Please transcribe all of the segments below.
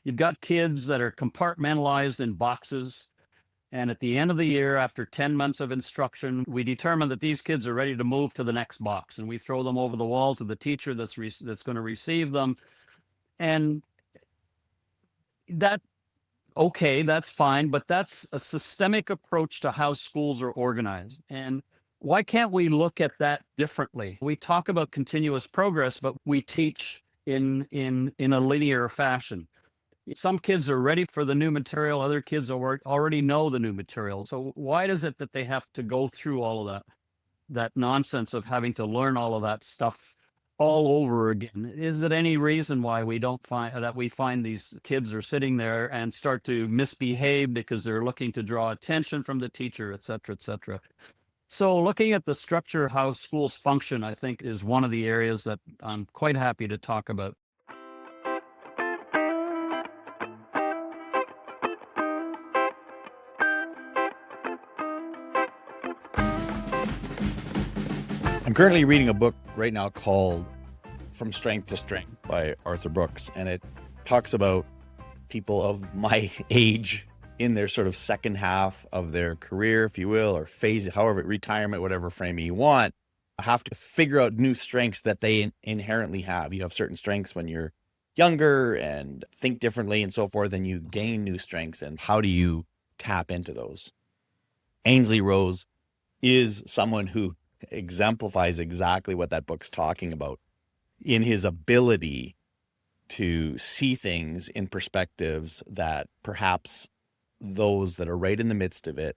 you've got kids that are compartmentalized in boxes. And at the end of the year, after 10 months of instruction, we determine that these kids are ready to move to the next box. And we throw them over the wall to the teacher that's going to receive them. And that, okay, that's fine, but that's a systemic approach to how schools are organized. And why can't we look at that differently? We talk about continuous progress, but we teach in a linear fashion. Some kids are ready for the new material. Other kids already know the new material. So why is it that they have to go through all of that nonsense of having to learn all of that stuff all over again? Is it any reason why we find these kids are sitting there and start to misbehave because they're looking to draw attention from the teacher, et cetera, et cetera? So looking at the structure of how schools function, I think, is one of the areas that I'm quite happy to talk about. I'm currently reading a book right now called From Strength to Strength by Arthur Brooks, and it talks about people of my age in their sort of second half of their career, if you will, or phase, however, retirement, whatever framing you want, have to figure out new strengths that they inherently have. You have certain strengths when you're younger and think differently and so forth, and you gain new strengths. And how do you tap into those? Ainsley Rose is someone who exemplifies exactly what that book's talking about in his ability to see things in perspectives that perhaps those that are right in the midst of it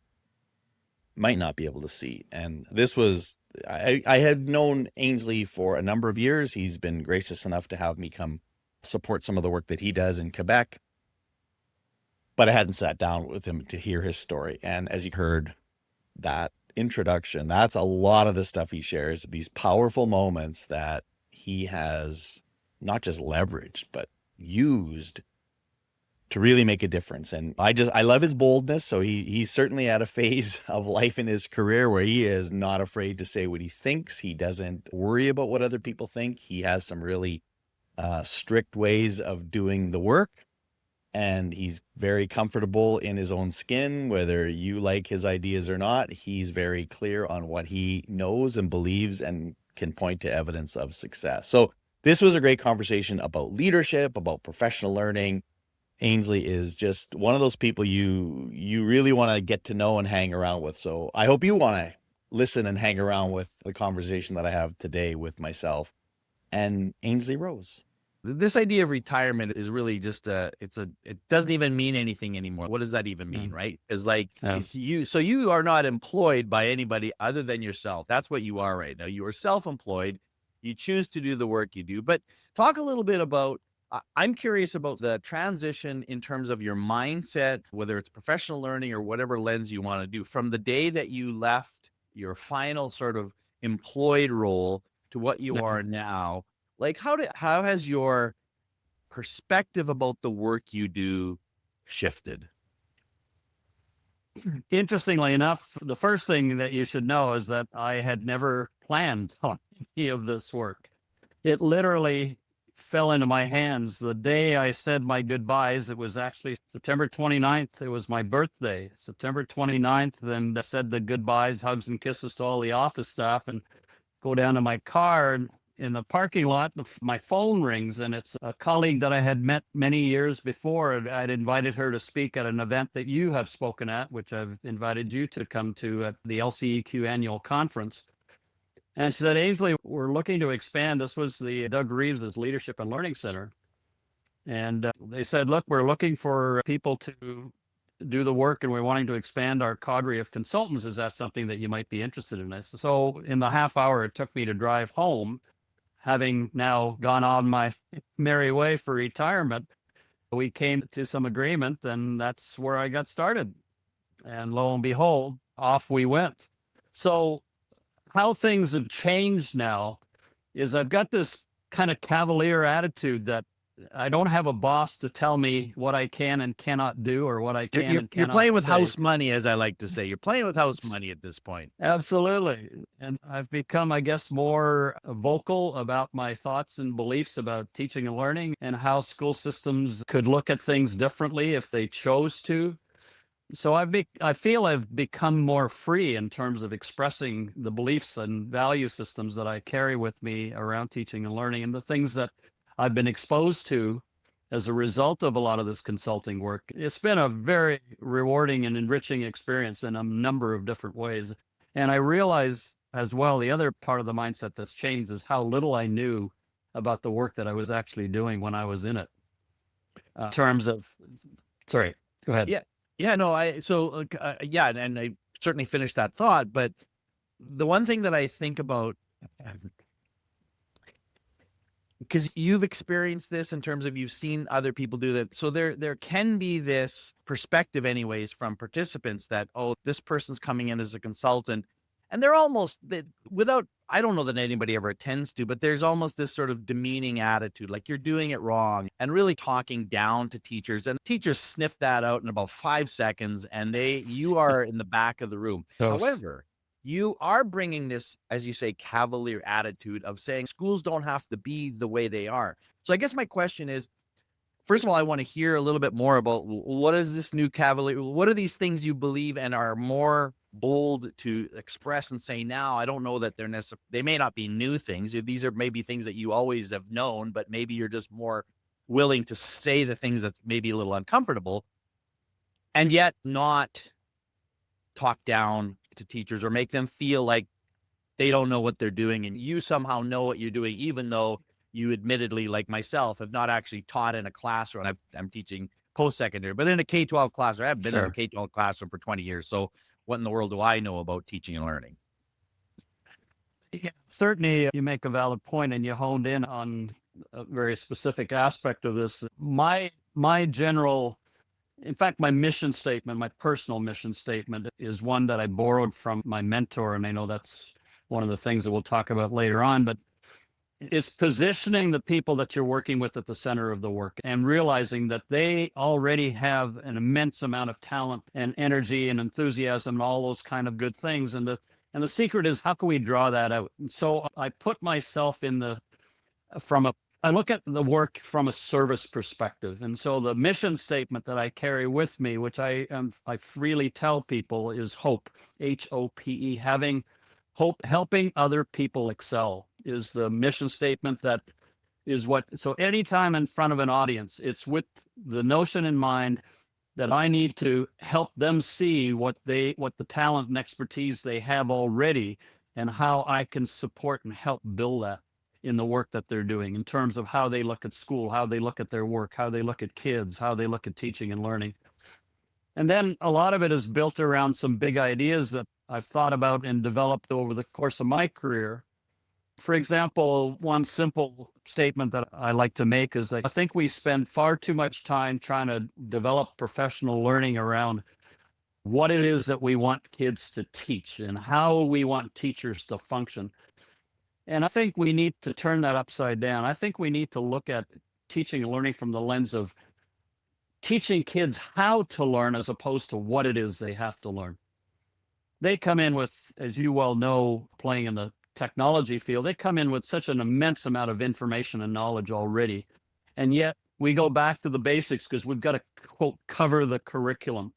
might not be able to see. And this was, I had known Ainsley for a number of years. He's been gracious enough to have me come support some of the work that he does in Quebec, but I hadn't sat down with him to hear his story. And as you heard that introduction, that's a lot of the stuff he shares, these powerful moments that he has not just leveraged, but used to really make a difference. And I love his boldness. So he's certainly at a phase of life in his career where he is not afraid to say what he thinks. He doesn't worry about what other people think. He has some really strict ways of doing the work. And he's very comfortable in his own skin, whether you like his ideas or not. He's very clear on what he knows and believes and can point to evidence of success. So this was a great conversation about leadership, about professional learning. Ainsley is just one of those people you really want to get to know and hang around with. So I hope you want to listen and hang around with the conversation that I have today with myself and Ainsley Rose. This idea of retirement is really just it doesn't even mean anything anymore. What does that even mean, right? Because you are not employed by anybody other than yourself. That's what you are right now. You are self-employed. You choose to do the work you do. But talk a little bit about, I'm curious about the transition in terms of your mindset, whether it's professional learning or whatever lens you want to do, from the day that you left your final sort of employed role to what you are now. Like, how has your perspective about the work you do shifted? Interestingly enough, the first thing that you should know is that I had never planned on any of this work. It literally fell into my hands the day I said my goodbyes. It was actually September 29th. It was my birthday, September 29th. Then I said the goodbyes, hugs and kisses to all the office staff, and go down to my car. And in the parking lot, my phone rings, and it's a colleague that I had met many years before. I'd invited her to speak at an event that you have spoken at, which I've invited you to come to at the LCEQ annual conference. And she said, Ainsley, we're looking to expand. This was the Doug Reeves' Leadership and Learning Center. And they said, look, we're looking for people to do the work, and we're wanting to expand our cadre of consultants. Is that something that you might be interested in? I said, so in the half hour it took me to drive home, having now gone on my merry way for retirement, we came to some agreement, and that's where I got started. And lo and behold, off we went. So how things have changed now is I've got this kind of cavalier attitude that I don't have a boss to tell me what I can and cannot do, or what I can and You're cannot playing with say. house money, as I like to say. You're playing with house money at this point. Absolutely. And I've become, I guess, more vocal about my thoughts and beliefs about teaching and learning, and how school systems could look at things differently if they chose to. So I feel I've become more free in terms of expressing the beliefs and value systems that I carry with me around teaching and learning, and the things that I've been exposed to as a result of a lot of this consulting work. It's been a very rewarding and enriching experience in a number of different ways. And I realize as well, the other part of the mindset that's changed is how little I knew about the work that I was actually doing when I was in it. In terms of, sorry, go ahead. Yeah. Yeah, no, yeah, and I certainly finished that thought, but the one thing that I think about, because you've experienced this in terms of you've seen other people do that. So there can be this perspective anyways from participants that, oh, this person's coming in as a consultant, and they're almost without, I don't know that anybody ever attends to, but there's almost this sort of demeaning attitude, like you're doing it wrong, and really talking down to teachers. And teachers sniff that out in about 5 seconds, and you are in the back of the room. However, you are bringing this, as you say, cavalier attitude of saying schools don't have to be the way they are. So I guess my question is, first of all, I want to hear a little bit more about what is this new cavalier? What are these things you believe and are more bold to express and say now? I don't know that they may not be new things. These are maybe things that you always have known, but maybe you're just more willing to say the things that's maybe a little uncomfortable, and yet not talk down to teachers or make them feel like they don't know what they're doing, and you somehow know what you're doing, even though you admittedly, like myself, have not actually taught in a classroom. I'm teaching post-secondary, but in a K-12 classroom. I've been in a K-12 classroom for 20 years. So what in the world do I know about teaching and learning? Yeah, certainly you make a valid point, and you honed in on a very specific aspect of this. My general, in fact, my mission statement, my personal mission statement, is one that I borrowed from my mentor, and I know that's one of the things that we'll talk about later on, but it's positioning the people that you're working with at the center of the work, and realizing that they already have an immense amount of talent and energy and enthusiasm and all those kind of good things. And the secret is, how can we draw that out? And so I put myself I look at the work from a service perspective. And so the mission statement that I carry with me, which I freely tell people, is HOPE, HOPE, having hope, helping other people excel, is the mission statement. That is so anytime in front of an audience, it's with the notion in mind that I need to help them see what the talent and expertise they have already, and how I can support and help build that in the work that they're doing, in terms of how they look at school, how they look at their work, how they look at kids, how they look at teaching and learning. And then a lot of it is built around some big ideas that I've thought about and developed over the course of my career. For example, one simple statement that I like to make is that I think we spend far too much time trying to develop professional learning around what it is that we want kids to teach and how we want teachers to function. And I think we need to turn that upside down. I think we need to look at teaching and learning from the lens of teaching kids how to learn, as opposed to what it is they have to learn. They come in with, as you well know, playing in the technology field, they come in with such an immense amount of information and knowledge already. And yet we go back to the basics because we've got to, quote, cover the curriculum,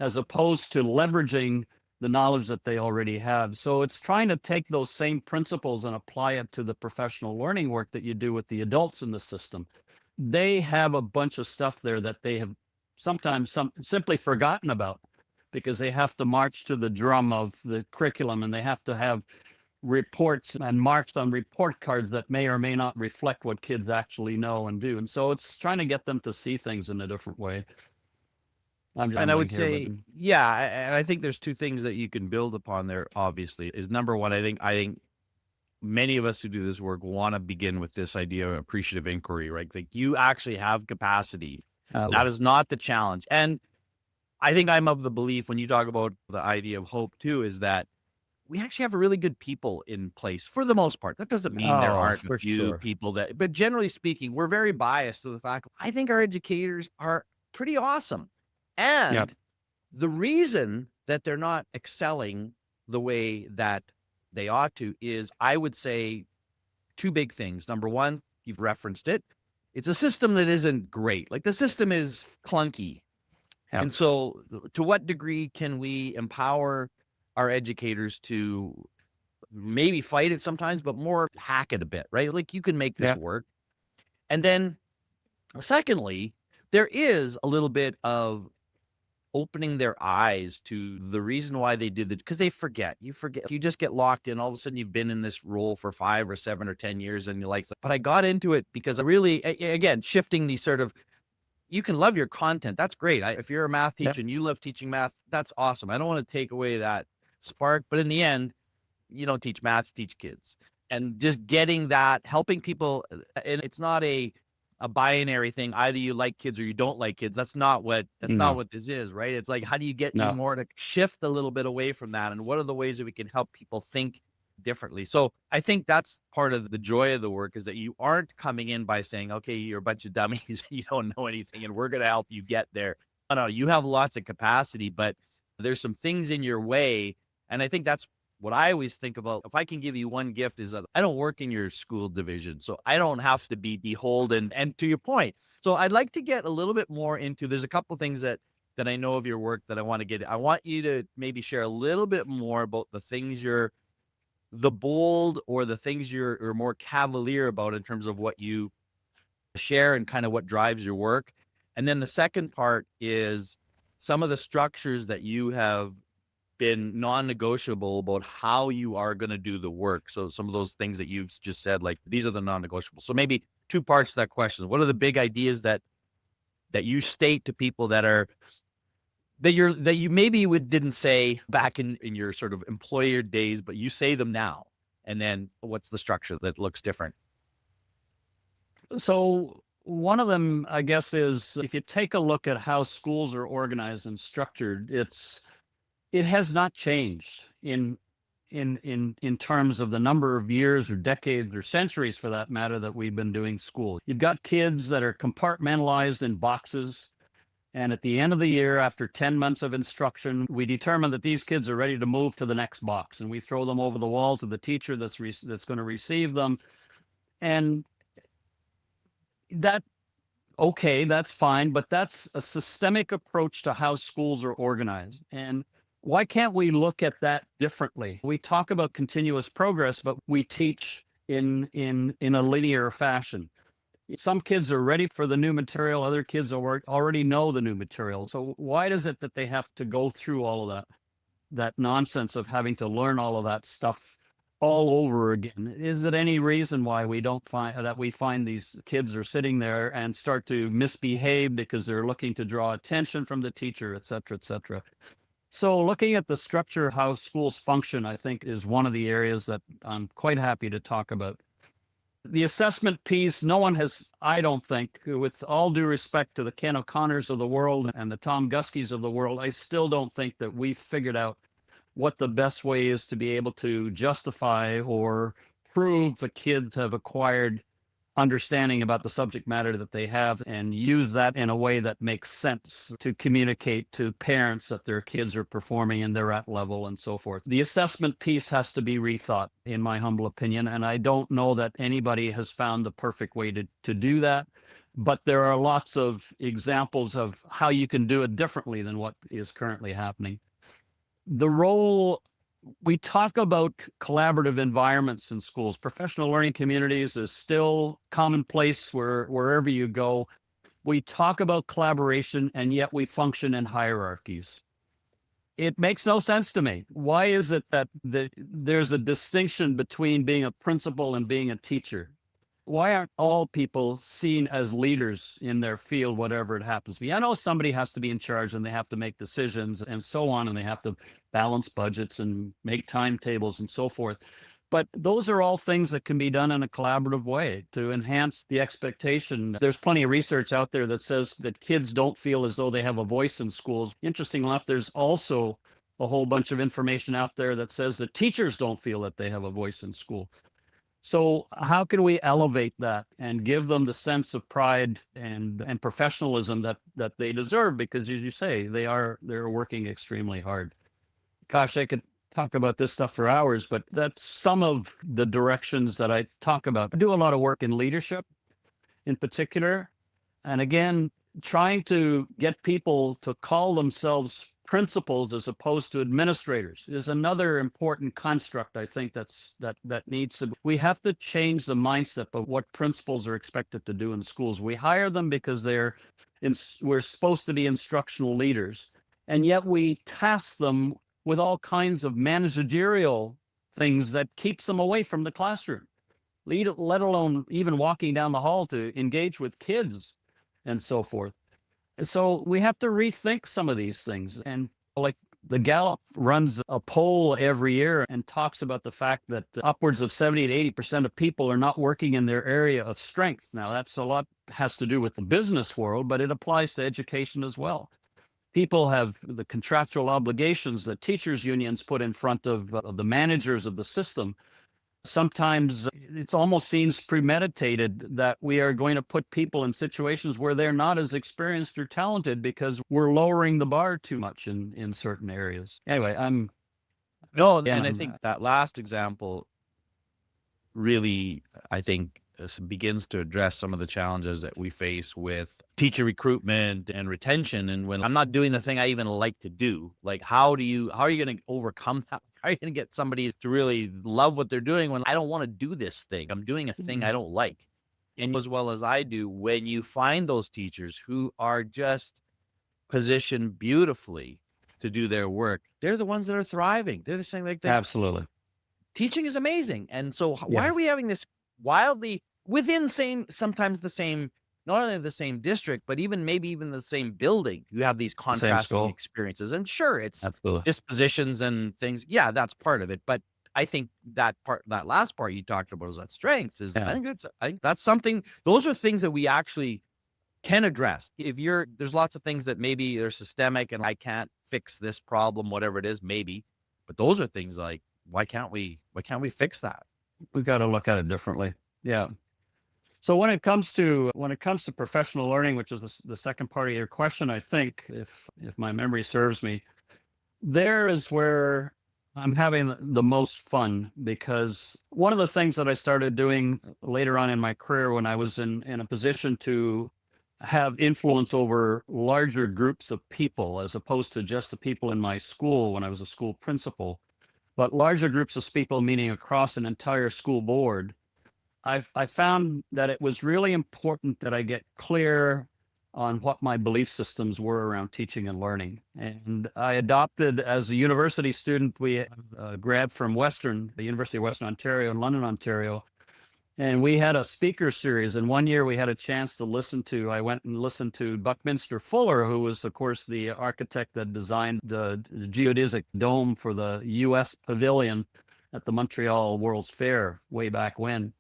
as opposed to leveraging the knowledge that they already have. So it's trying to take those same principles and apply it to the professional learning work that you do with the adults in the system. They have a bunch of stuff there that they have sometimes simply forgotten about, because they have to march to the drum of the curriculum, and they have to have reports and marks on report cards that may or may not reflect what kids actually know and do. And so it's trying to get them to see things in a different way. And I would say, yeah, and I think there's two things that you can build upon there, obviously. Is number one, I think many of us who do this work want to begin with this idea of appreciative inquiry, right? Like, you actually have capacity. That is not the challenge. And I think I'm of the belief, when you talk about the idea of hope too, is that we actually have really good people in place for the most part. That doesn't mean there aren't a for few sure. people but generally speaking, we're very biased to the fact I think our educators are pretty awesome. And the reason that they're not excelling the way that they ought to is, I would say, two big things. Number one, you've referenced it. It's a system that isn't great. Like, the system is clunky. Yep. And so to what degree can we empower our educators to maybe fight it sometimes, but more hack it a bit, right? Like, you can make this work. And then secondly, there is a little bit of opening their eyes to the reason why they did it, because they forget. You forget. You just get locked in. All of a sudden, you've been in this role for 5 or 7 or 10 years, and you're like, but I got into it because I really, again, shifting these sort of, you can love your content. That's great. If you're a math teacher and you love teaching math, that's awesome. I don't want to take away that spark, but in the end, you don't teach math, teach kids. And just getting that, helping people, and it's not a binary thing. Either you like kids or you don't like kids. That's not what this is, right? It's like, how do you get you more to shift a little bit away from that? And what are the ways that we can help people think differently? So I think that's part of the joy of the work, is that you aren't coming in by saying, okay, you're a bunch of dummies, you don't know anything, and we're going to help you get there. No, you have lots of capacity, but there's some things in your way. And I think that's what I always think about. If I can give you one gift, is that I don't work in your school division, so I don't have to be beholden. And to your point, so I'd like to get a little bit more into, there's a couple of things that I know of your work that I want to get. I want you to maybe share a little bit more about the things the bold, or the things you're more cavalier about in terms of what you share and kind of what drives your work. And then the second part is some of the structures that you have been non-negotiable about how you are going to do the work. So some of those things that you've just said, like, these are the non-negotiables. So maybe two parts to that question. What are the big ideas that you state to people that you maybe didn't say back in your sort of employer days, but you say them now? And then what's the structure that looks different? So one of them, I guess, is if you take a look at how schools are organized and structured, it has not changed in terms of the number of years or decades or centuries, for that matter, that we've been doing school. You've got kids that are compartmentalized in boxes. And at the end of the year, after 10 months of instruction, we determine that these kids are ready to move to the next box. And we throw them over the wall to the teacher that's going to receive them. And that's fine, but that's a systemic approach to how schools are organized. And why can't we look at that differently? We talk about continuous progress, but we teach in a linear fashion. Some kids are ready for the new material. Other kids already know the new material. So why is it that they have to go through all of that nonsense of having to learn all of that stuff all over again? Is it any reason why we find these kids are sitting there and start to misbehave because they're looking to draw attention from the teacher, et cetera, et cetera? So looking at the structure, how schools function, I think, is one of the areas that I'm quite happy to talk about. The assessment piece, no one has, I don't think, with all due respect to the Ken O'Connors of the world and the Tom Guskies of the world, I still don't think that we've figured out what the best way is to be able to justify or prove the kids have acquired understanding about the subject matter that they have, and use that in a way that makes sense to communicate to parents that their kids are performing and they're at level and so forth. The assessment piece has to be rethought, in my humble opinion, and I don't know that anybody has found the perfect way to do that, but there are lots of examples of how you can do it differently than what is currently happening. The role, we talk about collaborative environments in schools. Professional learning communities is still commonplace wherever you go. We talk about collaboration, and yet we function in hierarchies. It makes no sense to me. Why is it that there's a distinction between being a principal and being a teacher? Why aren't all people seen as leaders in their field, whatever it happens to be? I know somebody has to be in charge and they have to make decisions and so on, and they have to balance budgets and make timetables and so forth. But those are all things that can be done in a collaborative way to enhance the expectation. There's plenty of research out there that says that kids don't feel as though they have a voice in schools. Interesting enough, there's also a whole bunch of information out there that says that teachers don't feel that they have a voice in school. So how can we elevate that and give them the sense of pride and professionalism that they deserve? Because as you say, they're working extremely hard. Gosh, I could talk about this stuff for hours, but that's some of the directions that I talk about. I do a lot of work in leadership in particular. And again, trying to get people to call themselves principals as opposed to administrators is another important construct. I think that needs to. We have to change the mindset of what principals are expected to do in schools. We hire them because we're supposed to be instructional leaders, and yet we task them with all kinds of managerial things that keeps them away from the classroom, let alone even walking down the hall to engage with kids and so forth. And so we have to rethink some of these things. And like the Gallup runs a poll every year and talks about the fact that upwards of 70 to 80% of people are not working in their area of strength. Now, that's a lot has to do with the business world, but it applies to education as well. People have the contractual obligations that teachers' unions put in front of the managers of the system. Sometimes it almost seems premeditated that we are going to put people in situations where they're not as experienced or talented because we're lowering the bar too much in certain areas. Anyway, I think that last example really, I think, begins to address some of the challenges that we face with teacher recruitment and retention. And when I'm not doing the thing I even like to do, like how are you going to overcome that? How are you going to get somebody to really love what they're doing when I don't want to do this thing? I'm doing a thing I don't like. And as well as I do, when you find those teachers who are just positioned beautifully to do their work, they're the ones that are thriving. They're the saying like that. Absolutely. Teaching is amazing. And so why are we having this wildly within sometimes the same, not only the same district, but maybe even the same building, you have these contrasting experiences. And sure, it's dispositions and things. Yeah, that's part of it. But I think that last part you talked about is that strength is, I think that's something, those are things that we actually can address. There's lots of things that maybe they're systemic and I can't fix this problem, whatever it is, maybe, but those are things like, why can't we fix that? We've got to look at it differently. Yeah. So when it comes to professional learning, which is the second part of your question, I think if my memory serves me, there is where I'm having the most fun, because one of the things that I started doing later on in my career when I was in a position to have influence over larger groups of people, as opposed to just the people in my school when I was a school principal, but larger groups of people, meaning across an entire school board, I found that it was really important that I get clear on what my belief systems were around teaching and learning. And I adopted, as a university student, we grad from the University of Western Ontario in London, Ontario, and we had a speaker series. And one year we had a chance to I went and listened to Buckminster Fuller, who was, of course, the architect that designed the geodesic dome for the U.S. pavilion at the Montreal World's Fair way back when.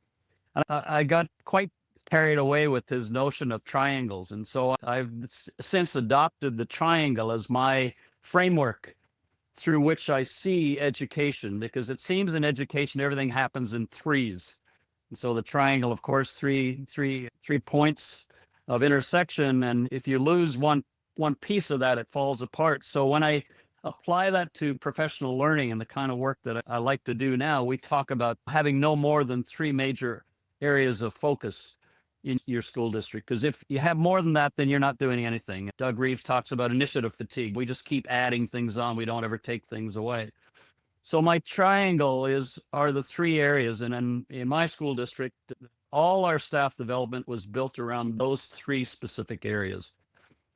And I got quite carried away with his notion of triangles. And so I've since adopted the triangle as my framework through which I see education, because it seems in education everything happens in threes. And so the triangle, of course, three points of intersection. And if you lose one piece of that, it falls apart. So when I apply that to professional learning and the kind of work that I like to do now, we talk about having no more than three major areas of focus in your school district. Because if you have more than that, then you're not doing anything. Doug Reeves talks about initiative fatigue. We just keep adding things on. We don't ever take things away. So my triangle are the three areas. And in my school district, all our staff development was built around those three specific areas.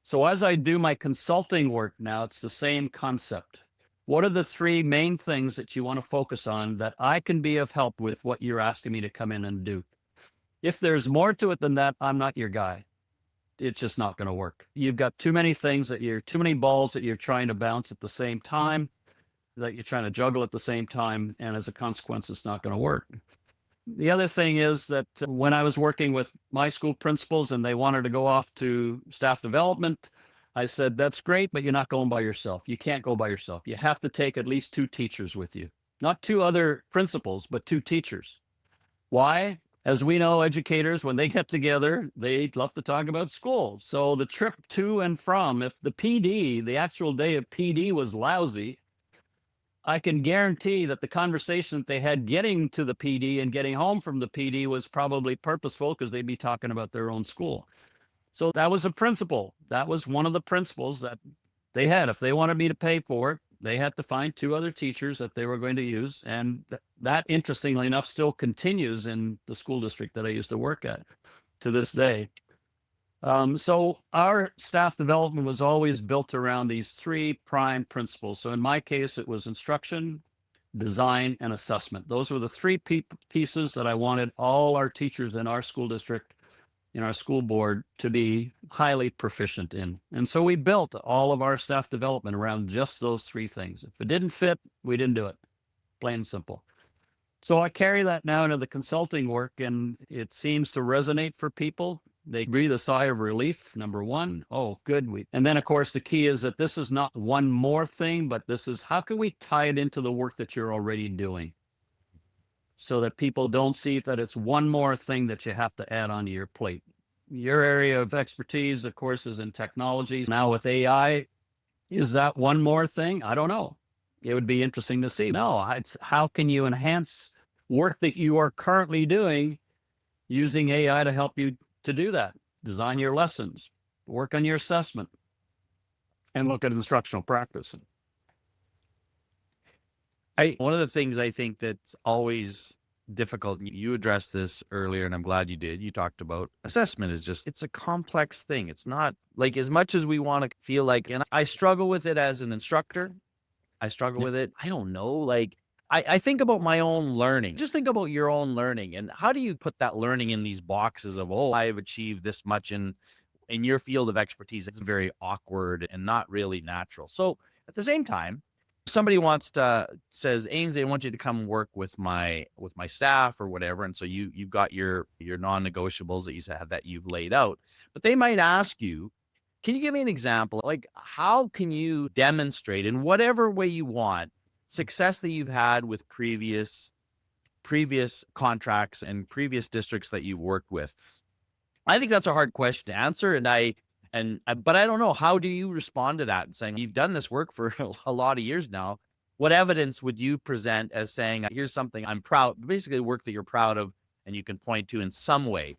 So as I do my consulting work now, it's the same concept. What are the three main things that you want to focus on that I can be of help with what you're asking me to come in and do? If there's more to it than that, I'm not your guy. It's just not going to work. You've got too many too many balls that you're trying to bounce at the same time, that you're trying to juggle at the same time. And as a consequence, it's not going to work. The other thing is that when I was working with my school principals and they wanted to go off to staff development, I said, that's great, but you're not going by yourself. You can't go by yourself. You have to take at least 2 teachers with you, not 2 other principals, but 2 teachers. Why? As we know, educators, when they get together, they love to talk about school. So the trip to and from, if the PD, the actual day of PD was lousy, I can guarantee that the conversation that they had getting to the PD and getting home from the PD was probably purposeful because they'd be talking about their own school. So that was a principle. That was one of the principles that they had. If they wanted me to pay for it, they had to find 2 other teachers that they were going to use. And that, interestingly enough, still continues in the school district that I used to work at to this day. So our staff development was always built around these 3 prime principles. So in my case, it was instruction, design, and assessment. Those were the 3 pieces that I wanted all our teachers in our school district, in our school board, to be highly proficient in. And so we built all of our staff development around just those 3 things. If it didn't fit, we didn't do it. Plain and simple. So I carry that now into the consulting work, and it seems to resonate for people. They breathe a sigh of relief, number one. Oh, good. And then, of course, the key is that this is not one more thing, but this is how can we tie it into the work that you're already doing so that people don't see that it's one more thing that you have to add onto your plate. Your area of expertise, of course, is in technology. Now with AI, is that one more thing? I don't know. It would be interesting to see. No, it's how can you enhance work that you are currently doing using AI to help you to do that? Design your lessons, work on your assessment, and look at instructional practice. One of the things I think that's always difficult, and you addressed this earlier, and I'm glad you did. You talked about assessment is just, it's a complex thing. It's not like as much as we want to feel like, and I struggle with it as an instructor. I struggle with it. I don't know. Like I think about my own learning. Just think about your own learning and how do you put that learning in these boxes of, oh, I've achieved this much in your field of expertise. It's very awkward and not really natural. So at the same time, somebody says, Ainsley, I want you to come work with my staff or whatever. And so you've got your non-negotiables that you've laid out, but they might ask you, can you give me an example? Like, how can you demonstrate in whatever way you want success that you've had with previous contracts and previous districts that you've worked with? I think that's a hard question to answer. But I don't know. How do you respond to that? Saying you've done this work for a lot of years now. What evidence would you present as saying, here's something I'm proud, basically work that you're proud of and you can point to in some way?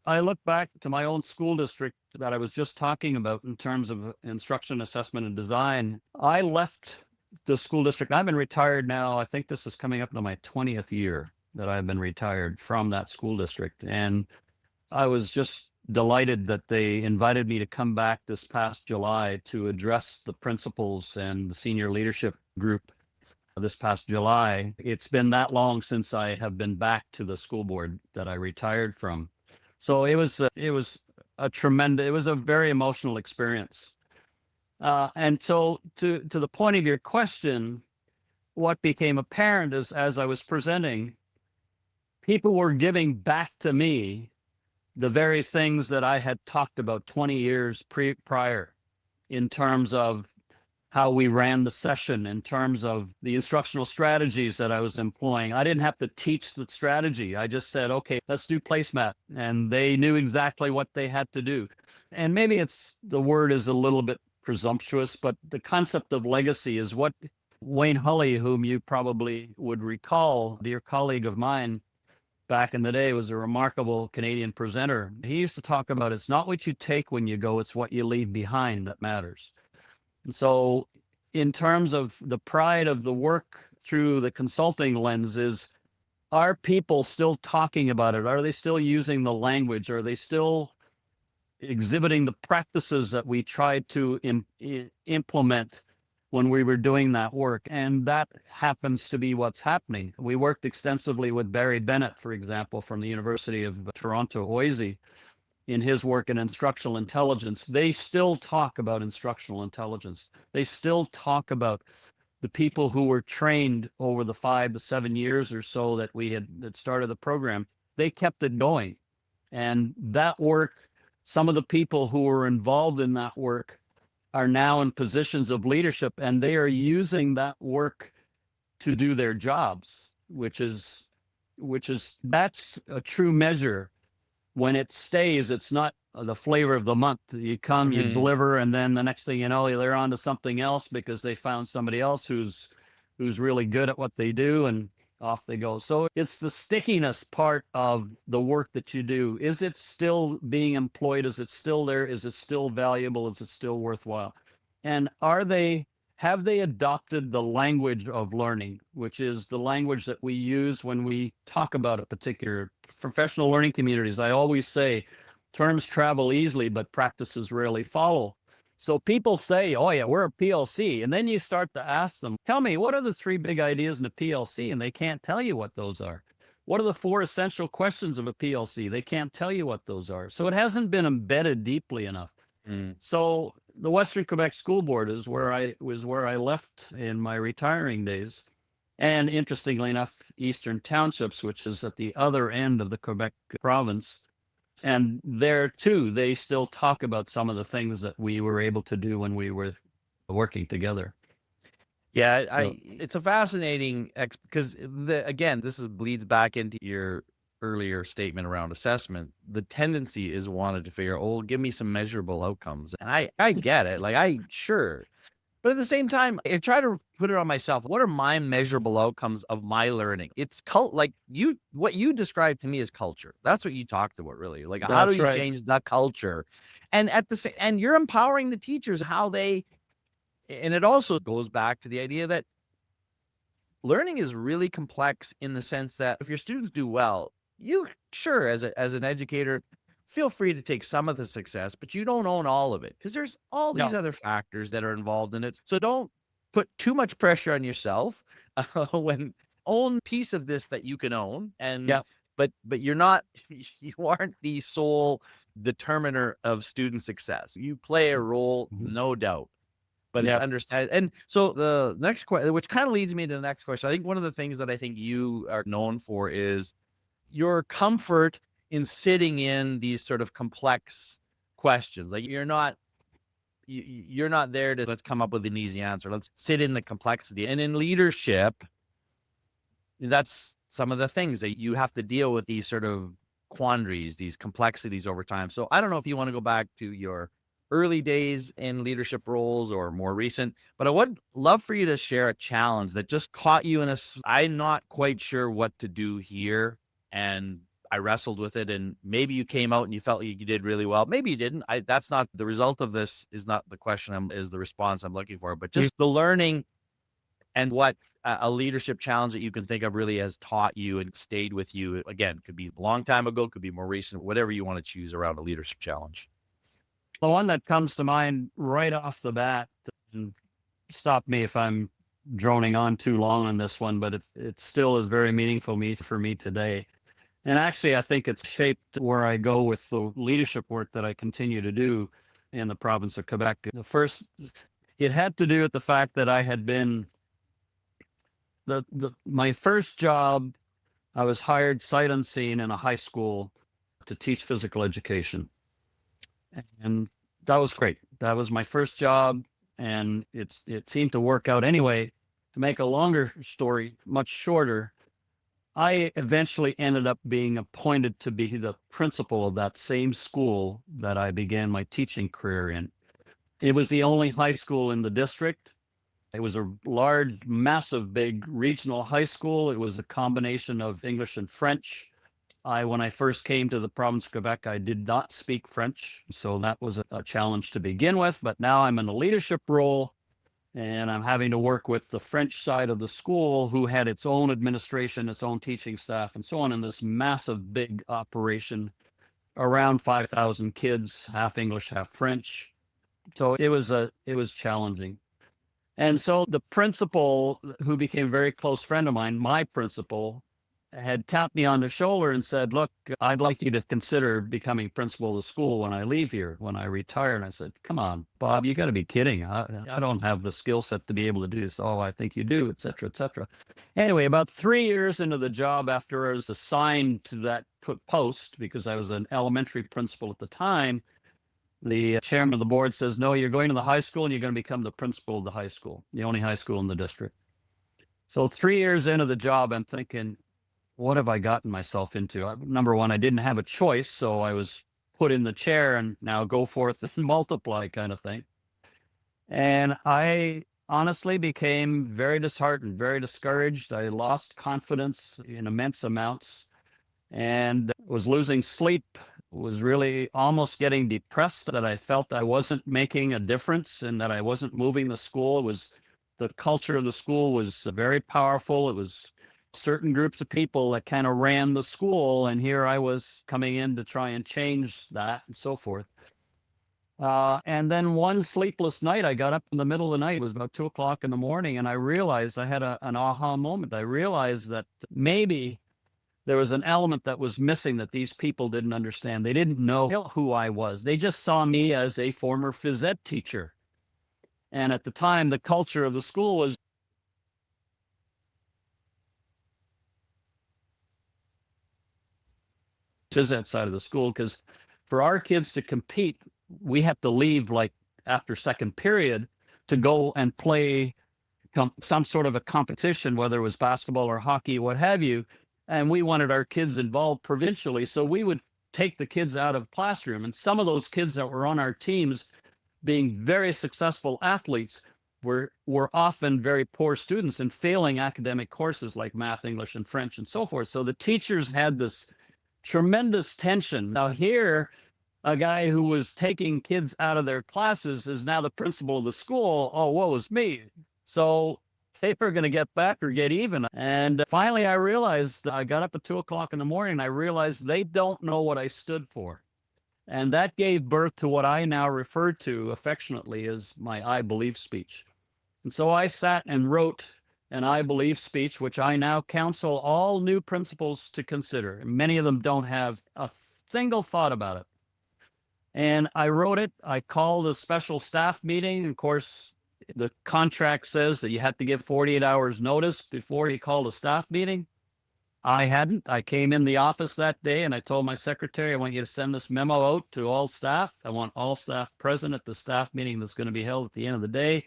I look back to my own school district that I was just talking about in terms of instruction, assessment, and design. I left the school district. I've been retired now. I think this is coming up to my 20th year that I've been retired from that school district. And I was just delighted that they invited me to come back this past July to address the principals and the senior leadership group this past July. It's been that long since I have been back to the school board that I retired from. So it was a very emotional experience. And so to the point of your question, what became apparent is as I was presenting, people were giving back to me the very things that I had talked about 20 years prior in terms of how we ran the session, in terms of the instructional strategies that I was employing. I didn't have to teach the strategy. I just said, okay, let's do placemat. And they knew exactly what they had to do. And maybe the word is a little bit presumptuous, but the concept of legacy is what Wayne Hulley, whom you probably would recall, dear colleague of mine, back in the day, was a remarkable Canadian presenter. He used to talk about it's not what you take when you go, it's what you leave behind that matters. And so in terms of the pride of the work through the consulting lens is, are people still talking about it? Are they still using the language? Are they still exhibiting the practices that we tried to implement when we were doing that work? And that happens to be what's happening. We worked extensively with Barry Bennett, for example, from the University of Toronto, OISE, in his work in instructional intelligence. They still talk about instructional intelligence. They still talk about the people who were trained over the 5 to 7 years or so that we had started the program. They kept it going. And that work some of the people who were involved in that work are now in positions of leadership, and they are using that work to do their jobs, which is that's a true measure. When it stays, it's not the flavor of the month. You come, you deliver, and then the next thing you know, they're on to something else because they found somebody else who's really good at what they do, and off they go. So it's the stickiness part of the work that you do. Is it still being employed? Is it still there? Is it still valuable? Is it still worthwhile? And have they adopted the language of learning, which is the language that we use when we talk about a particular professional learning communities? I always say terms travel easily, but practices rarely follow. So people say, oh yeah, we're a PLC. And then you start to ask them, tell me, what are the 3 big ideas in a PLC? And they can't tell you what those are. What are the 4 essential questions of a PLC? They can't tell you what those are. So it hasn't been embedded deeply enough. So the Western Quebec School Board is where I left in my retiring days. And interestingly enough, Eastern Townships, which is at the other end of the Quebec province. And there too, they still talk about some of the things that we were able to do when we were working together. Yeah, it's a fascinating because again, this bleeds back into your earlier statement around assessment. The tendency is wanted to figure, oh, give me some measurable outcomes. And I get it. Like sure. But at the same time, I try to put it on myself. What are my measurable outcomes of my learning? It's what you described to me as culture. That's what you talked about, really. Like, how do you change the culture? And and you're empowering the teachers and it also goes back to the idea that learning is really complex in the sense that if your students do well, you sure as an educator, feel free to take some of the success, but you don't own all of it because there's all these other factors that are involved in it. So don't put too much pressure on yourself when own piece of this that you can own. And but you aren't the sole determiner of student success. You play a role, no doubt. But it's understand. And so the next question, which kind of leads me to the next question. I think one of the things that I think you are known for is your comfort in sitting in these sort of complex questions. Like you're not there to let's come up with an easy answer. Let's sit in the complexity. And in leadership, that's some of the things that you have to deal with, these sort of quandaries, these complexities over time. So I don't know if you want to go back to your early days in leadership roles or more recent, but I would love for you to share a challenge that just caught you in I'm not quite sure what to do here. And I wrestled with it, and maybe you came out and you felt like you did really well. Maybe you didn't. That's not the result of this is not the question is the response I'm looking for, but just the learning and what a leadership challenge that you can think of really has taught you and stayed with you. Again, could be a long time ago, could be more recent, whatever you want to choose around a leadership challenge. The one that comes to mind right off the bat, and stop me if I'm droning on too long on this one, but it still is very meaningful for me today. And actually, I think it's shaped where I go with the leadership work that I continue to do in the province of Quebec. It had to do with the fact that I had been my first job. I was hired sight unseen in a high school to teach physical education. And that was great. That was my first job, and it seemed to work out anyway. To make a longer story much shorter, I eventually ended up being appointed to be the principal of that same school that I began my teaching career in. It was the only high school in the district. It was a large, massive, big regional high school. It was a combination of English and French. When I first came to the province of Quebec, I did not speak French, so that was a challenge to begin with. But now I'm in a leadership role, and I'm having to work with the French side of the school, who had its own administration, its own teaching staff, and so on, in this massive, big operation, around 5,000 kids, half English, half French. So it was challenging. And so the principal, who became a very close friend of mine, my principal, had tapped me on the shoulder and said, look, I'd like you to consider becoming principal of the school when I leave here, when I retire. And I said, come on, Bob, you got to be kidding. I don't have the skill set to be able to do this. Oh, I think you do, et cetera, et cetera. Anyway, about 3 years into the job, after I was assigned to that post, because I was an elementary principal at the time, the chairman of the board says, no, you're going to the high school and you're going to become the principal of the high school, the only high school in the district. So 3 years into the job, I'm thinking, what have I gotten myself into? Number one, I didn't have a choice. So I was put in the chair and now go forth and multiply kind of thing. And I honestly became very disheartened, very discouraged. I lost confidence in immense amounts and was losing sleep, was really almost getting depressed that I felt I wasn't making a difference and that I wasn't moving the school. The culture of the school was very powerful. It was certain groups of people that kind of ran the school. And here I was coming in to try and change that and so forth. And then one sleepless night, I got up in the middle of the night. It was about 2 o'clock in the morning. And I realized I had an aha moment. I realized that maybe there was an element that was missing that these people didn't understand. They didn't know who I was. They just saw me as a former phys ed teacher. And at the time, the culture of the school was phys ed side of the school, because for our kids to compete, we have to leave like after second period to go and play some sort of a competition, whether it was basketball or hockey, what have you. And we wanted our kids involved provincially. So we would take the kids out of the classroom. And some of those kids that were on our teams, being very successful athletes, were often very poor students and failing academic courses like math, English, and French, and so forth. So the teachers had this tremendous tension. Now here, a guy who was taking kids out of their classes is now the principal of the school. Oh, woe is me. So they were going to get back or get even. And finally, I realized, I got up at 2 o'clock in the morning, and I realized they don't know what I stood for. And that gave birth to what I now refer to affectionately as my I believe speech. And so I sat and wrote an I believe speech, which I now counsel all new principals to consider. Many of them don't have a single thought about it. And I wrote it. I called a special staff meeting. Of course, the contract says that you have to give 48 hours notice before you call a staff meeting. I hadn't. I came in the office that day and I told my secretary, I want you to send this memo out to all staff. I want all staff present at the staff meeting that's going to be held at the end of the day.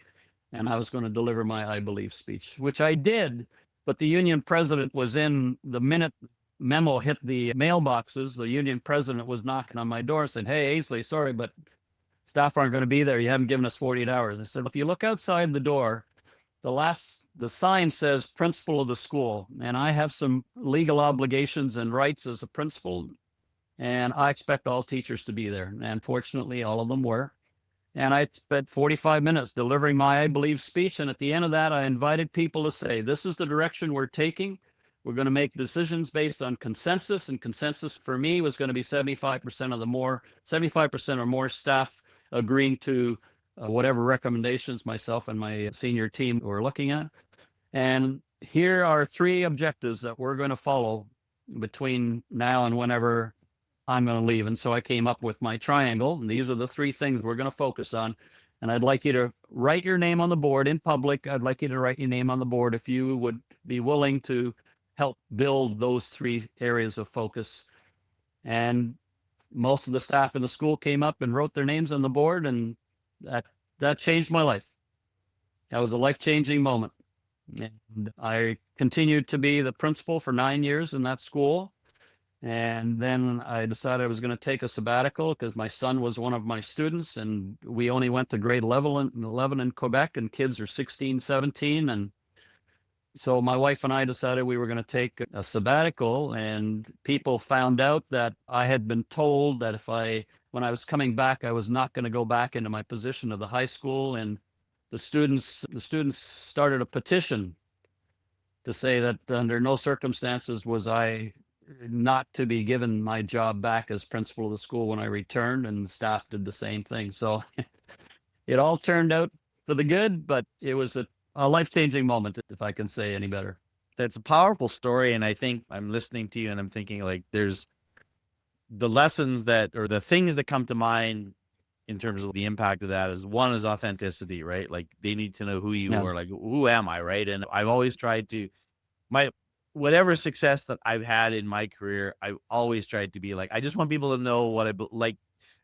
And I was going to deliver my I believe speech, which I did. But the union president was in the minute memo hit the mailboxes. The union president was knocking on my door saying, hey, Ainsley, sorry, but staff aren't going to be there. You haven't given us 48 hours. I said, if you look outside the door, the sign says principal of the school. And I have some legal obligations and rights as a principal. And I expect all teachers to be there. And fortunately, all of them were. And I spent 45 minutes delivering my I believe speech. And at the end of that, I invited people to say, this is the direction we're taking. We're going to make decisions based on consensus. And consensus for me was going to be 75% or more staff agreeing to whatever recommendations myself and my senior team were looking at. And here are 3 objectives that we're going to follow between now and whenever I'm going to leave. And so I came up with my triangle. And these are the 3 things we're going to focus on. And I'd like you to write your name on the board in public. I'd like you to write your name on the board if you would be willing to help build those 3 areas of focus. And most of the staff in the school came up and wrote their names on the board. And that changed my life. That was a life-changing moment. And I continued to be the principal for 9 years in that school. And then I decided I was going to take a sabbatical because my son was one of my students, and we only went to grade 11 in Quebec, and kids are 16, 17. And so my wife and I decided we were going to take a sabbatical, and people found out that I had been told that when I was coming back, I was not going to go back into my position of the high school. And the students started a petition to say that under no circumstances was I not to be given my job back as principal of the school when I returned, and staff did the same thing. So it all turned out for the good, but it was a life-changing moment, if I can say any better. That's a powerful story. And I think I'm listening to you and I'm thinking like there's the lessons or the things that come to mind in terms of the impact of that is one is authenticity, right? Like they need to know who you are, like, who am I? Right. And I've always tried to, whatever success that I've had in my career, I've always tried to be like, I just want people to know what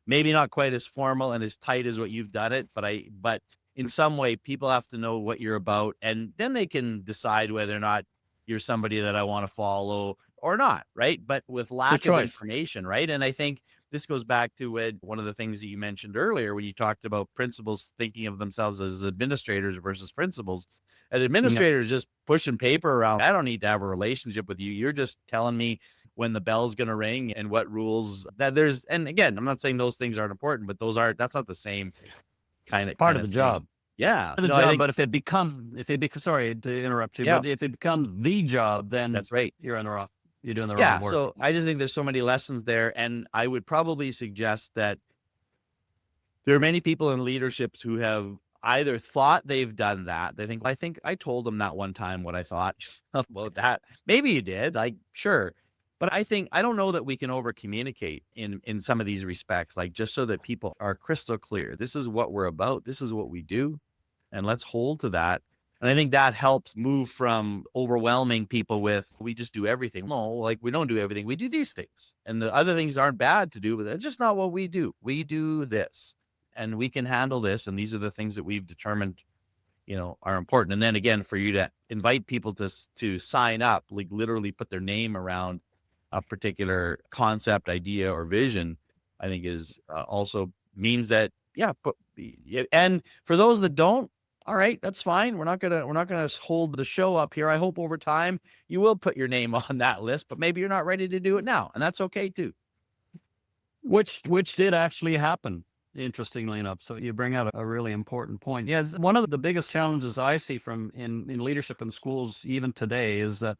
maybe not quite as formal and as tight as what you've done it, but in some way people have to know what you're about, and then they can decide whether or not you're somebody that I want to follow or not, right? But with It's a lack of choice. information, right? And I think this goes back to one of the things that you mentioned earlier when you talked about principals thinking of themselves as administrators versus principals. An administrator is just pushing paper around. I don't need to have a relationship with you. You're just telling me when the bell's going to ring and what rules that there's. And again, I'm not saying those things aren't important, but that's not the same kind Part of of the thing. job. Yeah. The No, I job, think, but if it becomes, sorry to interrupt you, yeah, but if it becomes the job, then that's right. you're you're doing the Yeah. wrong work. So I just think there's so many lessons there. And I would probably suggest that there are many people in leaderships who have either thought they've done that. They think, I think I told them that one time what I thought about that. Maybe you did, like, sure. But I don't know that we can over communicate in some of these respects, like just so that people are crystal clear. This is what we're about. This is what we do. And let's hold to that. And I think that helps move from overwhelming people with, we just do everything. No, like we don't do everything. We do these things. And the other things aren't bad to do, but that's just not what we do. We do this and we can handle this. And these are the things that we've determined, are important. And then again, for you to invite people to sign up, like literally put their name around a particular concept, idea, or vision, I think is also means that, and for those that don't, all right, that's fine. We're not gonna hold the show up here. I hope over time you will put your name on that list, but maybe you're not ready to do it now, and that's okay too. Which did actually happen, interestingly enough. So you bring out a really important point. Yeah, one of the biggest challenges I see from in leadership in schools even today is that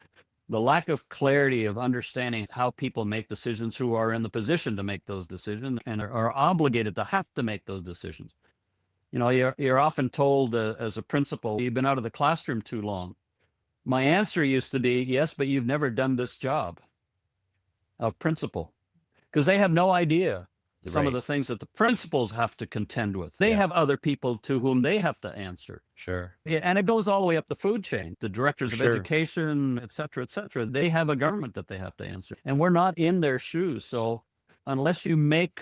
the lack of clarity of understanding how people make decisions who are in the position to make those decisions and are obligated to have to make those decisions. You're often told as a principal, you've been out of the classroom too long. My answer used to be, yes, but you've never done this job of principal, because they have no idea some of the things that the principals have to contend with. They have other people to whom they have to answer. Sure. Yeah, and it goes all the way up the food chain. The directors of education, et cetera, et cetera. They have a government that they have to answer. And we're not in their shoes. So unless you make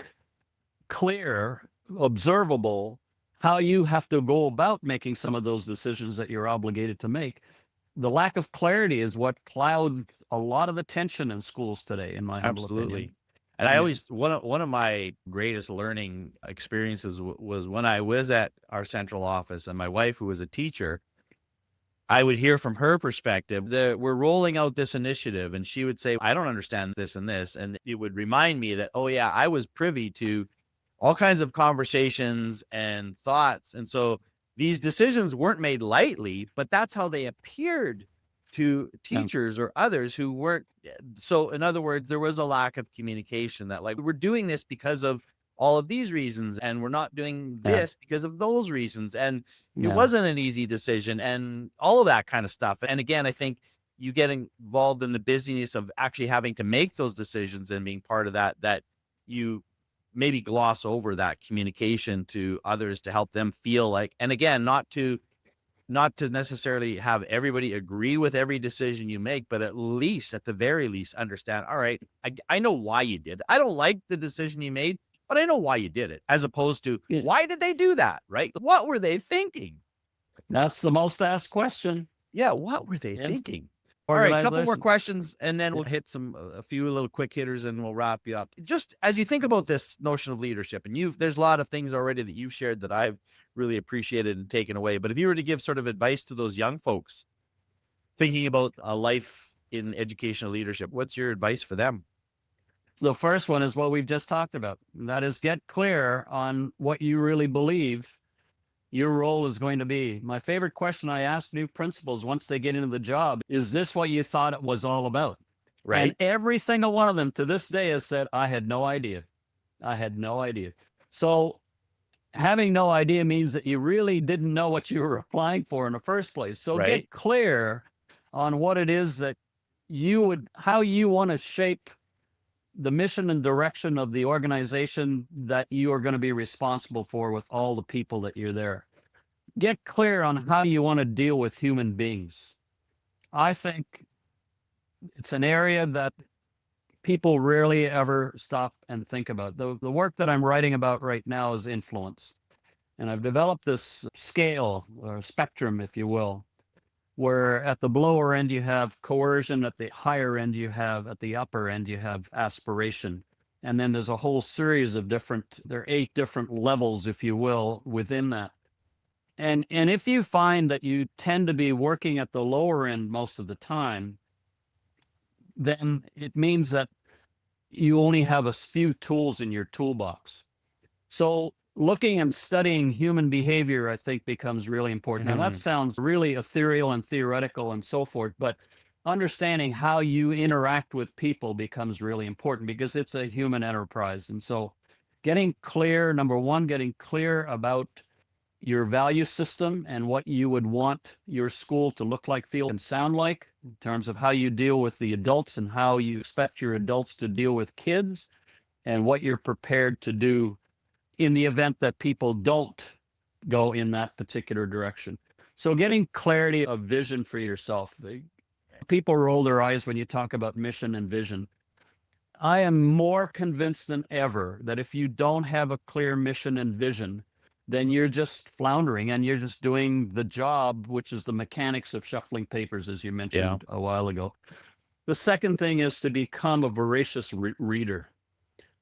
clear, observable, how you have to go about making some of those decisions that you're obligated to make, the lack of clarity is what clouds a lot of the tension in schools today, in my humble opinion. And I always, one of my greatest learning experiences was when I was at our central office, and my wife, who was a teacher, I would hear from her perspective that we're rolling out this initiative, and she would say, I don't understand this and this. And it would remind me that, oh yeah, I was privy to all kinds of conversations and thoughts. And so these decisions weren't made lightly, but that's how they appeared to teachers or others who weren't. So in other words, there was a lack of communication that, like, we're doing this because of all of these reasons, and we're not doing this because of those reasons. And it wasn't an easy decision and all of that kind of stuff. And again, I think you get involved in the busyness of actually having to make those decisions and being part of that you maybe gloss over that communication to others to help them feel like, and again, not to necessarily have everybody agree with every decision you make, but at the very least understand, all right, I know why you did it. I don't like the decision you made, but I know why you did it, as opposed to why did they do that, right? What were they thinking? That's the most asked question. Yeah, what were they thinking? All right, a couple more questions, and then we'll hit a few little quick hitters, and we'll wrap you up. Just as you think about this notion of leadership, and there's a lot of things already that you've shared that I've really appreciated and taken away. But if you were to give sort of advice to those young folks thinking about a life in educational leadership, what's your advice for them? The first one is what we've just talked about. That is, get clear on what you really believe your role is going to be. My favorite question I ask new principals once they get into the job is, this what you thought it was all about? Right. And every single one of them to this day has said, I had no idea. I had no idea. So having no idea means that you really didn't know what you were applying for in the first place. So get clear on what it is that how you want to shape the mission and direction of the organization that you are going to be responsible for with all the people that you're there. Get clear on how you want to deal with human beings. I think it's an area that people rarely ever stop and think about. The work that I'm writing about right now is influence. And I've developed this scale or spectrum, if you will, where at the lower end you have coercion, at the higher end at the upper end you have aspiration. And then there's a whole series of there are 8 different levels, if you will, within that. And if you find that you tend to be working at the lower end most of the time, then it means that you only have a few tools in your toolbox. So looking and studying human behavior, I think, becomes really important. Now, that sounds really ethereal and theoretical and so forth, but understanding how you interact with people becomes really important because it's a human enterprise. And so number one, getting clear about your value system and what you would want your school to look like, feel, and sound like in terms of how you deal with the adults and how you expect your adults to deal with kids and what you're prepared to do in the event that people don't go in that particular direction. So getting clarity of vision for yourself. People roll their eyes when you talk about mission and vision. I am more convinced than ever that if you don't have a clear mission and vision, then you're just floundering and you're just doing the job, which is the mechanics of shuffling papers, as you mentioned a while ago. The second thing is to become a voracious reader.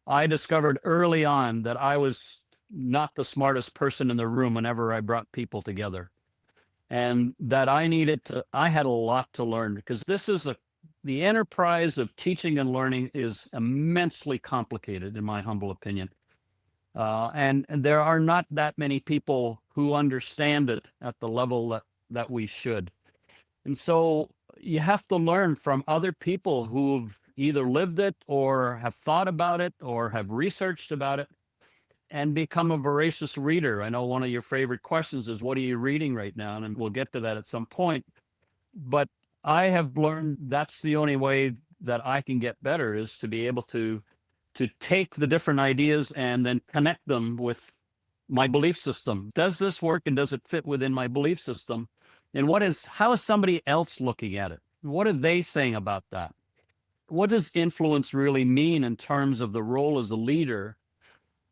I discovered early on that I was not the smartest person in the room whenever I brought people together. And that I had a lot to learn because the enterprise of teaching and learning is immensely complicated, in my humble opinion. And there are not that many people who understand it at the level that we should. And so you have to learn from other people who've either lived it or have thought about it or have researched about it and become a voracious reader. I know one of your favorite questions is, what are you reading right now? And we'll get to that at some point. But I have learned that's the only way that I can get better is to be able to take the different ideas and then connect them with my belief system. Does this work and does it fit within my belief system? And how is somebody else looking at it? What are they saying about that? What does influence really mean in terms of the role as a leader?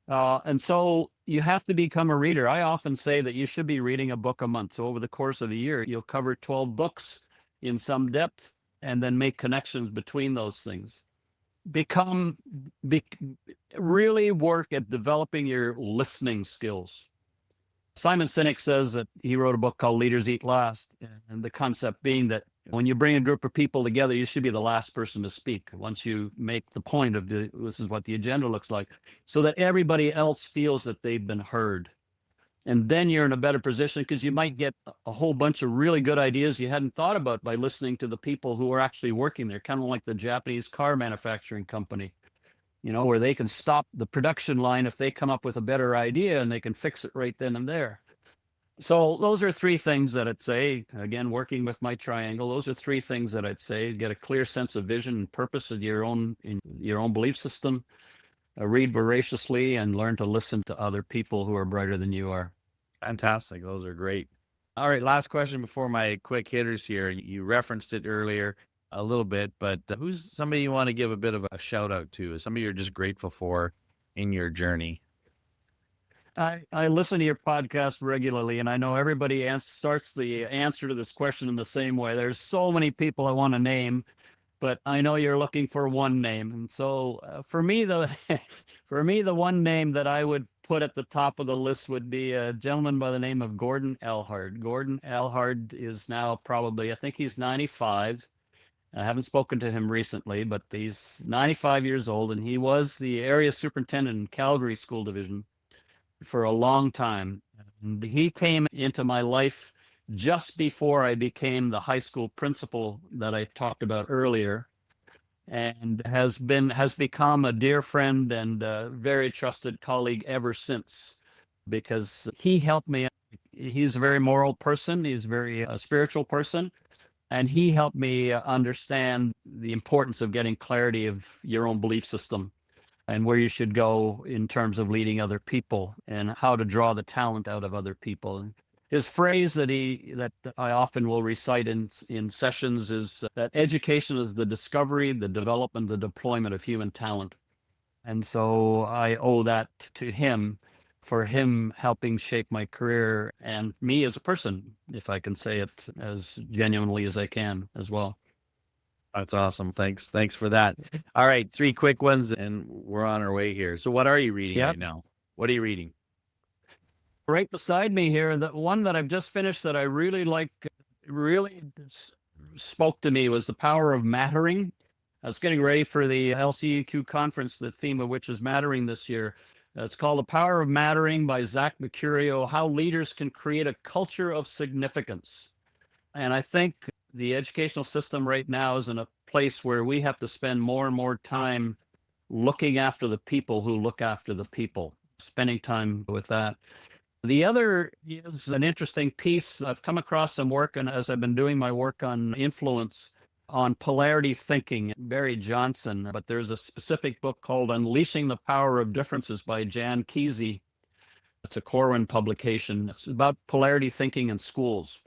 And so you have to become a reader. I often say that you should be reading a book a month. So over the course of a year, you'll cover 12 books in some depth and then make connections between those things. Really work at developing your listening skills. Simon Sinek says that he wrote a book called Leaders Eat Last, and the concept being that when you bring a group of people together, you should be the last person to speak once you make the point of this is what the agenda looks like, so that everybody else feels that they've been heard. And then you're in a better position because you might get a whole bunch of really good ideas you hadn't thought about by listening to the people who are actually working there, kind of like the Japanese car manufacturing company, where they can stop the production line if they come up with a better idea and they can fix it right then and there. So those are 3 things that I'd say, again, working with my triangle, those are 3 things that I'd say: get a clear sense of vision and purpose in your own belief system, read voraciously, and learn to listen to other people who are brighter than you are. Fantastic. Those are great. All right. Last question before my quick hitters here. You referenced it earlier a little bit, but who's somebody you want to give a bit of a shout out to? Somebody you're just grateful for in your journey? I listen to your podcast regularly, and I know everybody starts the answer to this question in the same way. There's so many people I want to name, but I know you're looking for one name. And so for me, the one name that I would put at the top of the list would be a gentleman by the name of Gordon Elhard. Gordon Elhard is now I think he's 95. I haven't spoken to him recently, but he's 95 years old, and he was the area superintendent in Calgary School Division for a long time. And he came into my life just before I became the high school principal that I talked about earlier, and has become a dear friend and a very trusted colleague ever since, because he helped me. He's a very moral person. He's a very spiritual person. And he helped me understand the importance of getting clarity of your own belief system and where you should go in terms of leading other people and how to draw the talent out of other people. his phrase that I often will recite in sessions is that education is the discovery, the development, the deployment of human talent. And so I owe that to him for him helping shape my career and me as a person, if I can say it as genuinely as I can as well. That's awesome. Thanks for that. All right, 3 quick ones and we're on our way here. So what are you reading right now? What are you reading? Right beside me here, the one that I've just finished that I really like, really spoke to me was The Power of Mattering. I was getting ready for the LCEQ conference, the theme of which is mattering this year. It's called The Power of Mattering by Zach Mercurio, How Leaders Can Create a Culture of Significance. And I think the educational system right now is in a place where we have to spend more and more time looking after the people who look after the people, spending time with that. The other is an interesting piece. I've come across some work, and as I've been doing my work on influence, on polarity thinking, Barry Johnson, but there's a specific book called Unleashing the Power of Differences by Jan Kesey. It's a Corwin publication. It's about polarity thinking in schools.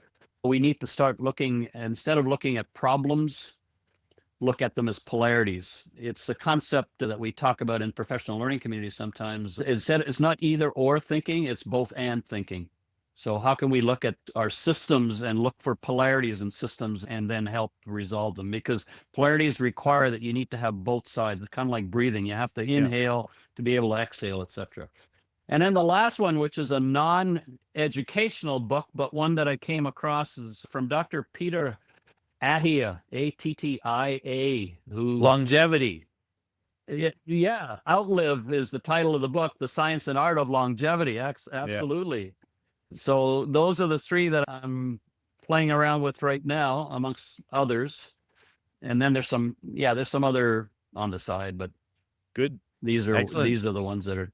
We need to start looking, instead of looking at problems, look at them as polarities. It's a concept that we talk about in professional learning communities sometimes. Instead, it's not either or thinking, it's both and thinking. So how can we look at our systems and look for polarities in systems and then help resolve them? Because polarities require that you need to have both sides. It's kind of like breathing. You have to inhale to be able to exhale, etc. And then the last one, which is a non-educational book, but one that I came across, is from Dr. Peter Attia, Attia, who Longevity. Yeah, Outlive is the title of the book, The Science and Art of Longevity. Absolutely. So those are the 3 that I'm playing around with right now, amongst others. And then there's some other on the side, but good. These are the ones that are,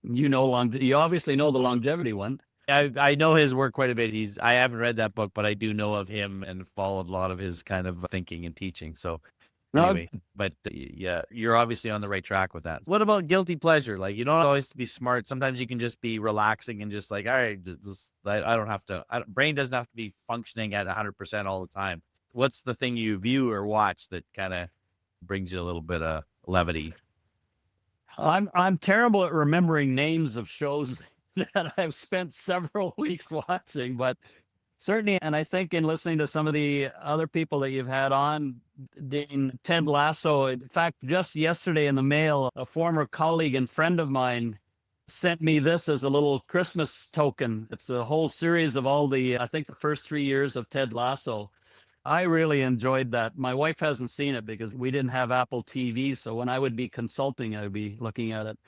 you obviously know the longevity one. I know his work quite a bit. I haven't read that book, but I do know of him and followed a lot of his kind of thinking and teaching. So anyway, but yeah, you're obviously on the right track with that. What about guilty pleasure? Like, you don't always be smart. Sometimes you can just be relaxing and just like, all right, I don't have to, brain doesn't have to be functioning at 100% all the time. What's the thing you view or watch that kind of brings you a little bit of levity? I'm terrible at remembering names of shows that I've spent several weeks watching, but certainly, and I think in listening to some of the other people that you've had on, Dean, Ted Lasso, in fact, just yesterday in the mail, a former colleague and friend of mine sent me this as a little Christmas token. It's a whole series of I think the first 3 years of Ted Lasso. I really enjoyed that. My wife hasn't seen it because we didn't have Apple TV. So when I would be consulting, I would be looking at it.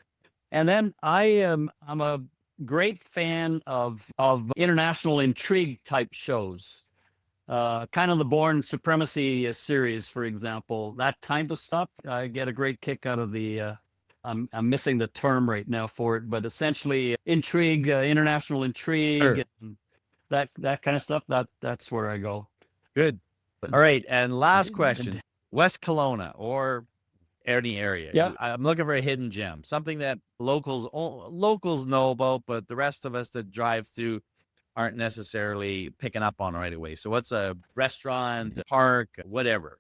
And then I'm a great fan of international intrigue type shows, kind of the Born Supremacy series, for example. That type of stuff, I get a great kick out of the. I'm missing the term right now for it, but essentially intrigue, international intrigue, and that kind of stuff. That's where I go. Good. All right, and last question: West Kelowna or any area. Yeah, I'm looking for a hidden gem, something that locals know about, but the rest of us that drive through aren't necessarily picking up on right away. So what's a restaurant, park, whatever?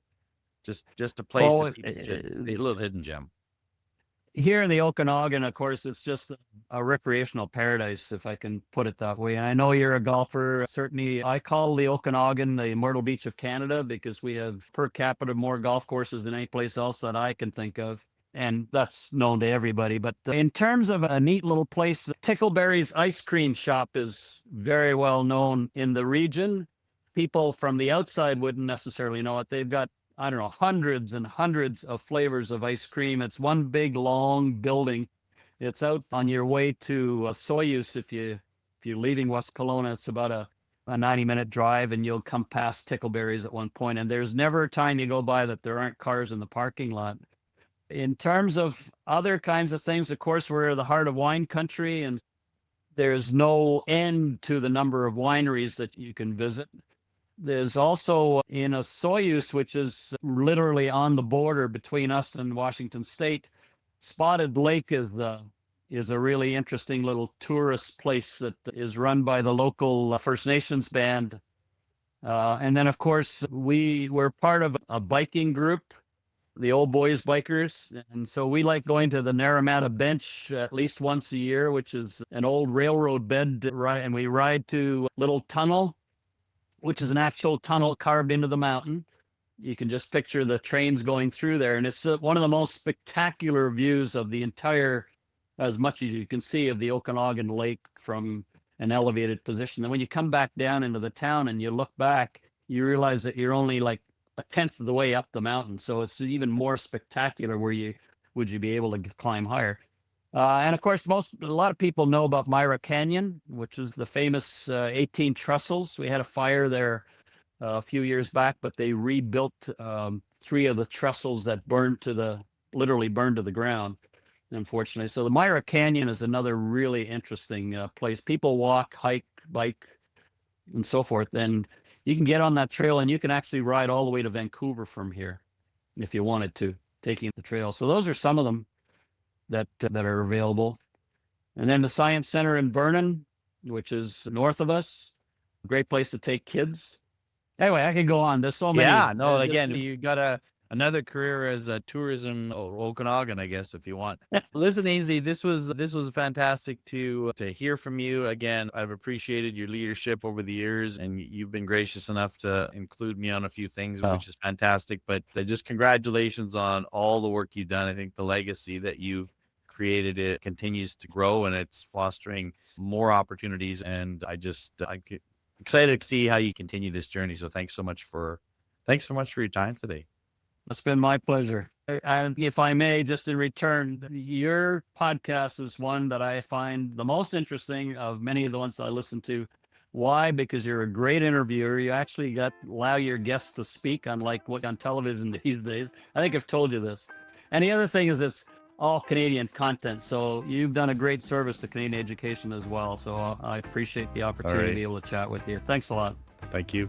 Just a place, a little hidden gem. Here in the Okanagan, of course, it's just a recreational paradise, if I can put it that way. And I know you're a golfer. Certainly, I call the Okanagan the Myrtle Beach of Canada because we have per capita more golf courses than any place else that I can think of. And that's known to everybody. But in terms of a neat little place, Tickleberry's ice cream shop is very well known in the region. People from the outside wouldn't necessarily know it. They've got, I don't know, hundreds and hundreds of flavors of ice cream. It's one big long building. It's out on your way to Soyuz. If you're leaving West Kelowna, it's about a 90-minute drive, and you'll come past Tickleberry's at one point. And there's never a time you go by that there aren't cars in the parking lot. In terms of other kinds of things, of course, we're the heart of wine country, and there's no end to the number of wineries that you can visit. There's also in Soyuz, which is literally on the border between us and Washington State, Spotted Lake is a really interesting little tourist place that is run by the local First Nations band. And then, of course, we were part of a biking group, the Old Boys Bikers. And so we like going to the Naramata Bench at least once a year, which is an old railroad bed. And we ride to Little Tunnel, which is an actual tunnel carved into the mountain. You can just picture the trains going through there. And it's one of the most spectacular views of the entire, as much as you can see, of the Okanagan Lake from an elevated position. Then when you come back down into the town and you look back, you realize that you're only like a tenth of the way up the mountain. So it's even more spectacular where would you be able to climb higher. And of course, a lot of people know about Myra Canyon, which is the famous 18 trestles. We had a fire there a few years back, but they rebuilt 3 of the trestles that literally burned to the ground, unfortunately. So the Myra Canyon is another really interesting place. People walk, hike, bike, and so forth. And you can get on that trail and you can actually ride all the way to Vancouver from here if you wanted to, taking the trail. So those are some of them that are available. And then the Science Center in Vernon, which is north of us, great place to take kids. Anyway, I could go on. There's so many. Yeah, no, again, you got another career as a tourism Okanagan, I guess, if you want. Listen, Ainsley, this was fantastic to hear from you. Again, I've appreciated your leadership over the years, and you've been gracious enough to include me on a few things, which is fantastic. But just congratulations on all the work you've done. I think the legacy that you've created, it continues to grow, and it's fostering more opportunities. And I'm excited to see how you continue this journey. So thanks so much for your time today. It's been my pleasure. And if I may, just in return, your podcast is one that I find the most interesting of many of the ones that I listen to. Why? Because you're a great interviewer. You actually allow your guests to speak, unlike what on television these days. I think I've told you this. And the other thing is it's all Canadian content. So you've done a great service to Canadian education as well. So I appreciate the opportunity to be able to chat with you. Thanks a lot. Thank you.